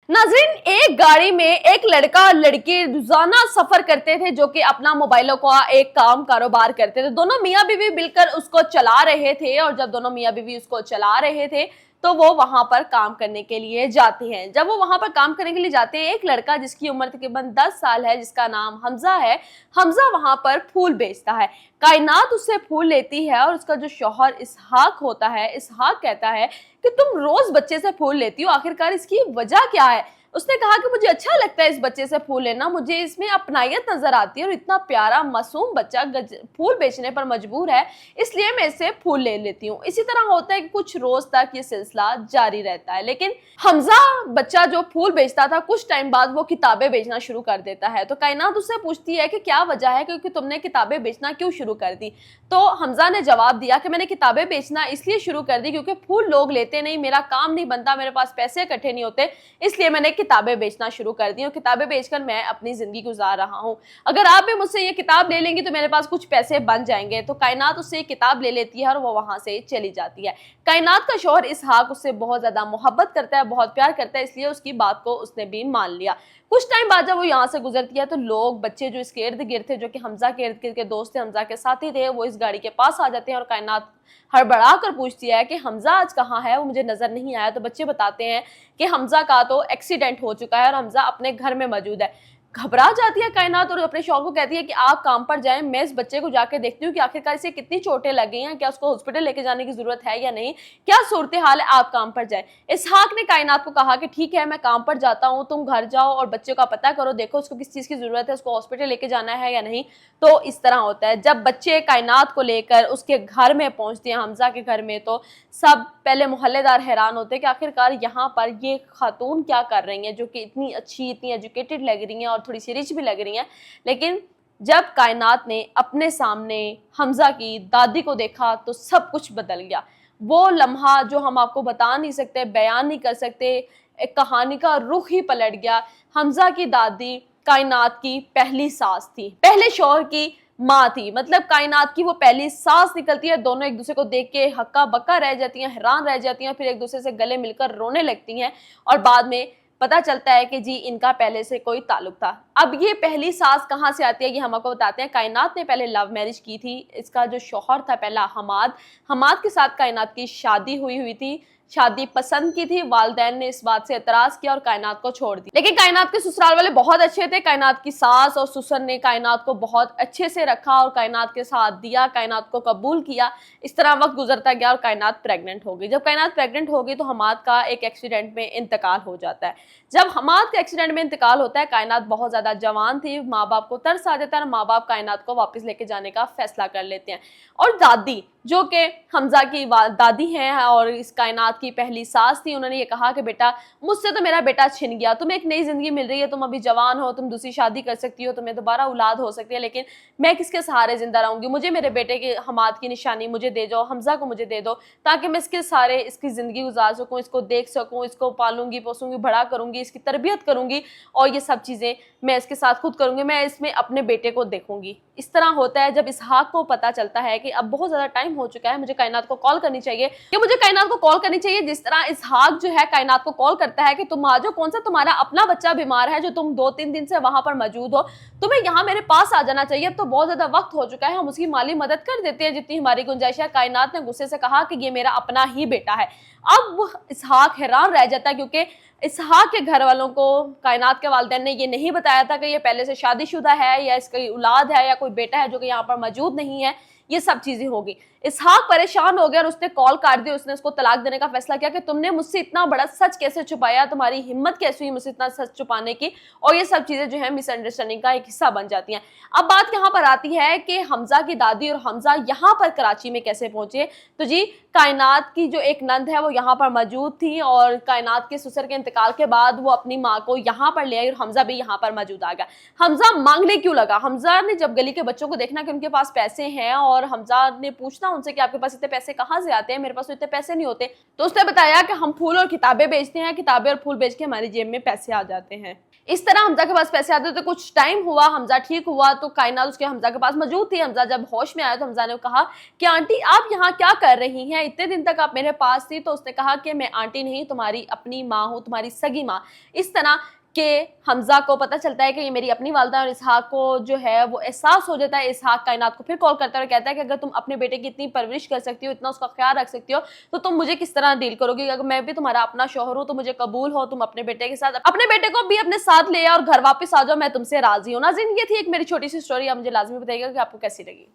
नाज़रीन, एक गाड़ी में एक लड़का और लड़की रोजाना सफर करते थे जो कि अपना मोबाइलों का एक काम कारोबार करते थे। दोनों मियाँ बीवी मिलकर उसको चला रहे थे और जब दोनों मियाँ बीवी उसको चला रहे थे तो वो वहां पर काम करने के लिए जाते हैं। जब वो वहां पर काम करने के लिए जाते हैं, एक लड़का जिसकी उम्र तकरीबन 10 साल है, जिसका नाम हमजा है, हमजा वहां पर फूल बेचता है। कायनात उससे फूल लेती है और उसका जो शौहर इसहाक होता है, इसहाक कहता है कि तुम रोज बच्चे से फूल लेती हो, आखिरकार इसकी वजह क्या है। उसने कहा कि मुझे अच्छा लगता है इस बच्चे से फूल लेना, मुझे इसमें अपनायत नजर आती है और इतना प्यारा मासूम बच्चा फूल बेचने पर मजबूर है, इसलिए मैं इससे फूल ले लेती हूँ। इसी तरह होता है कि कुछ रोज तक ये सिलसिला जारी रहता है, लेकिन हमजा बच्चा जो फूल बेचता था, कुछ टाइम बाद वो किताबें बेचना शुरू कर देता है। तो कायनात उससे पूछती है कि क्या वजह है, क्योंकि तुमने किताबें बेचना क्यों शुरू कर दी। तो हमजा ने जवाब दिया कि मैंने किताबें बेचना इसलिए शुरू कर दी क्योंकि फूल लोग लेते नहीं, मेरा काम नहीं बनता, मेरे पास पैसे इकट्ठे नहीं होते, इसलिए मैंने किताबें बेचना शुरू कर दी और किताबें बेचकर मैं अपनी जिंदगी गुजार रहा हूँ। अगर आप भी मुझसे ये किताब ले लेंगी तो मेरे पास कुछ पैसे बन जाएंगे। तो कायनात उससे किताब ले लेती है और वो वहां से चली जाती है। कायनात का शौहर इसहाक उससे बहुत ज्यादा मोहब्बत करता है, बहुत प्यार करता है, इसलिए उसकी बात को उसने भी मान लिया। कुछ टाइम बाद जब वो यहाँ से गुजरती है तो लोग, बच्चे जो इसके इर्द गिर्द थे, जो कि हमजा के इर्द गिर्द के दोस्त थे, हमजा के साथी थे, वो इस गाड़ी के पास आ जाते हैं और कायनात हड़बड़ा कर पूछती है कि हमजा आज कहाँ है, वो मुझे नजर नहीं आया। तो बच्चे बताते हैं कि हमजा का तो एक्सीडेंट हो चुका है और हमजा अपने घर में मौजूद है। घबरा जाती है कायनात और अपने शौहर को कहती है कि आप काम पर जाएं, मैं इस बच्चे को जाके देखती हूँ कि आखिरकार इसे कितनी चोटें लग गई हैं, क्या उसको हॉस्पिटल लेके जाने की जरूरत है या नहीं, क्या सूरत हाल है, आप काम पर जाएं। इसहाक ने कायनात को कहा कि ठीक है, मैं काम पर जाता हूँ, तुम घर जाओ और बच्चे का पता करो, देखो उसको किस चीज की जरूरत है, उसको हॉस्पिटल लेके जाना है या नहीं। तो इस तरह होता है। जब बच्चे कायनात को लेकर उसके घर में पहुंचते हैं, हमजा के घर में, तो सब पहले मोहल्लेदार हैरान होते हैं कि आखिरकार यहाँ पर ये खातून क्या कर रही हैं, जो कि इतनी अच्छी, इतनी एजुकेटेड लग रही हैं और थोड़ी सी रिच भी लग रही हैं। लेकिन जब कायनात ने अपने सामने हमजा की दादी को देखा तो सब कुछ बदल गया। वो लम्हा जो हम आपको बता नहीं सकते, बयान नहीं कर सकते, एक कहानी का रुख ही पलट गया। हमजा की दादी कायनात की पहली सास थी, पहले शौहर की माँ थी, मतलब कायनात की वो पहली सांस निकलती है। दोनों एक दूसरे को देख के हक्का बक्का रह जाती हैं, हैरान रह जाती हैं, फिर एक दूसरे से गले मिलकर रोने लगती हैं और बाद में पता चलता है कि जी इनका पहले से कोई ताल्लुक था। अब ये पहली सास कहाँ से आती है ये हम आपको बताते हैं। कायनात ने पहले लव मैरिज की थी। इसका जो शौहर था पहला हमाद के साथ कायनात की शादी हुई थी, शादी पसंद की थी। वालिदैन ने इस बात से एतराज किया और कायनात को छोड़ दिया। लेकिन कायनात के ससुराल वाले बहुत अच्छे थे। कायनात की सास और ससुर ने कायनात को बहुत अच्छे से रखा और कायनात के साथ दिया, कायनात को कबूल किया। इस तरह वक्त गुजरता गया और कायनात प्रेग्नेंट हो गई। जब कायनात प्रेग्नेंट हो गई तो हमाद का एक एक्सीडेंट में इंतकाल हो जाता है। जब हमाद का एक्सीडेंट में इंतकाल होता है, कायनात बहुत ज्यादा जवान थी, माँ बाप को तरस आ जाता है और माँ बाप कायनात को वापस लेके जाने का फैसला कर लेते हैं। और दादी, जो कि हमजा की दादी हैं और इस कायनात की पहली सास थी, उन्होंने ये कहा कि बेटा, मुझसे तो मेरा बेटा छिन गया, तुम्हें एक नई जिंदगी मिल रही है, तुम अभी जवान हो, तुम दूसरी शादी कर सकती हो, तुम्हें दोबारा औलाद हो सकती है, लेकिन मैं किसके सहारे जिंदा रहूंगी। मुझे मेरे बेटे की, हमाद की निशानी मुझे दे दो, हमजा को मुझे दे दो, ताकि मैं इसके सहारे इसकी जिंदगी गुजार सकूं, इसको देख सकूं, इसको पालूंगी पोसूंगी, बड़ा करूंगी, इसकी तरबियत करूंगी और ये सब चीजें मैं इसके साथ खुद करूंगी, मैं इसमें अपने बेटे को देखूंगी। इस तरह होता है। जब इसहाक को पता चलता है कि अब बहुत ज्यादा टाइम हो चुका है, मुझे कायनात को कॉल करनी चाहिए, जिस तरह इसहाक जो है कायनात को कॉल करता है कि तुम आ जाओ, कौन सा तुम्हारा अपना बच्चा बीमार है जो तुम 2-3 दिन से वहां पर मौजूद हो, तुम्हें यहाँ मेरे पास आ जाना चाहिए, अब तो बहुत ज्यादा वक्त हो चुका है, हम उसकी माली मदद कर देते हैं जितनी हमारी गुंजाइश है। कायनात ने गुस्से से कहा कि ये मेरा अपना ही बेटा है। अब इसहाक हैरान रह जाता है क्योंकि इसहाक के घर वालों को कायनात के वालिदैन ने ये नहीं बताया था कि ये पहले से शादीशुदा है या इसकी औलाद है या कोई बेटा है जो कि यहाँ पर मौजूद नहीं है। ये सब चीजें होगी। इसहाक परेशान हो गया और उसने कॉल काट दी, उसने उसको तलाक देने का फैसला किया कि तुमने मुझसे इतना बड़ा सच कैसे छुपाया, तुम्हारी हिम्मत कैसे हुई मुझसे इतना सच छुपाने की। और ये सब चीजें जो है मिसअंडरस्टैंडिंग का एक हिस्सा बन जाती हैं। अब बात यहाँ पर आती है कि हमजा की दादी और हमजा यहाँ पर कराची में कैसे पहुंचे। तो जी, कायनात की जो एक नंद है वो यहाँ पर मौजूद थी और कायनात के ससुर के इंतकाल के बाद वो अपनी माँ को यहाँ पर ले आई और हमजा भी यहाँ पर मौजूद आ गया। हमजा मांगने क्यों लगा? हमजा ने जब गली के बच्चों को देखना कि उनके पास पैसे हैं और हमजा ने पूछना उनसे कि आपके पास इतने पैसे कहाँ से आते हैं, मेरे पास तो इतने पैसे नहीं होते। तो उसने बताया कि हम फूल और किताबें बेचते हैं, किताबें और फूल बेच के हमारी जेब में पैसे आ जाते हैं। इस तरह हमजा के पास पैसे आते थे। कुछ टाइम हुआ, हमजा ठीक हुआ तो कायनात उसके हमजा के पास मौजूद थी। हमजा जब होश में आया तो हमजा ने कहा कि आंटी आप यहाँ क्या कर रही हैं, इतने दिन तक आप मेरे पास थी। तो उसने कहा कि मैं आंटी नहीं, तुम्हारी अपनी माँ हूँ, तुम्हारी सगी माँ। इस तरह कि हमजा को पता चलता है कि ये मेरी अपनी वालदा, और इसहाक को जो है वो एहसास हो जाता है। इसहाक कायनात को फिर कॉल करता है और कहता है कि अगर तुम अपने बेटे की इतनी परवरिश कर सकती हो, इतना उसका ख्याल रख सकती हो, तो तुम मुझे किस तरह डील करोगी। अगर मैं भी तुम्हारा अपना शौहर हूँ तो मुझे कबूल हो, तुम अपने बेटे के साथ अपने बेटे को भी अपने साथ ले आओ और घर वापस आ जाओ, मैं तुमसे राजी हूँ। नाज़रीन, ये थी एक मेरी छोटी सी स्टोरी। आप मुझे लाजमी बताइएगा कि आपको कैसी लगी।